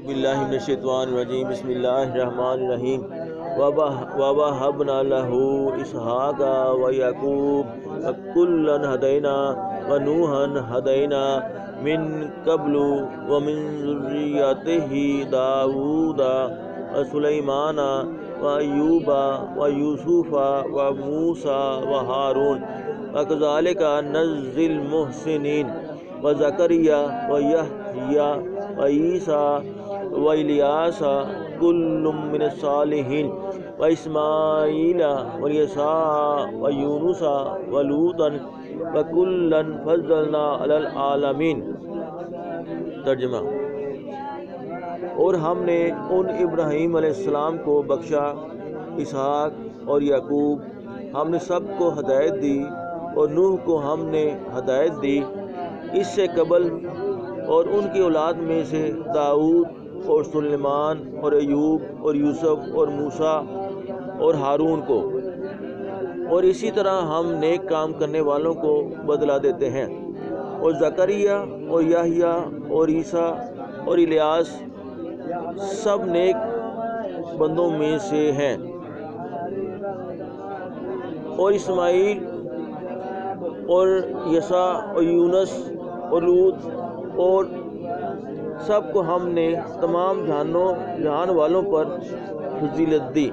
باللہ من الشیطان الرجیم بسم اللہ الرحمن الرحیم وَوَهَبْنَا لَهُ إِسْحَاقَ وَيَعْقُوبَ وَكُلًّا هَدَيْنَا وَنُوحًا هَدَيْنَا مِن قَبْلُ وَمِن ذُرِّيَّتِهِ دَاوُودَ وَسُلَيْمَانَ وَأَيُّوبَ وَيُوسُفَ وَمُوسَى وَهَارُونَ وَكَذَلِكَ نَجْزِي الْمُحْسِنِينَ وَزَكَرِيَّا وَيَحْيَىٰ وَعِيسَىٰ وَإِلْيَاسَ كُلٌّ مِّنَ الصَّالِحِينَ وَإِسْمَاعِيلَ وَالْيَسَعَ وَيُونُسَ وَلُوطًا وَكُلًّا فَضَّلْنَا عَلَى الْعَالَمِينَ۔ ترجمہ: اور ہم نے ان ابراہیم علیہ السلام کو بخشا، اسحاق اور یعقوب ہم نے سب کو ہدایت دی، اور نوح کو ہم نے ہدایت دی اس سے قبل، اور ان کی اولاد میں سے داؤد اور سلیمان اور ایوب اور یوسف اور موسیٰ اور ہارون کو، اور اسی طرح ہم نیک کام کرنے والوں کو بدلہ دیتے ہیں۔ اور زکریا اور یحییٰ اور عیسیٰ اور الیاس سب نیک بندوں میں سے ہیں، اور اسماعیل اور یسع اور یونس اور لوط اور سب کو ہم نے تمام جہان والوں پر فضیلت دی۔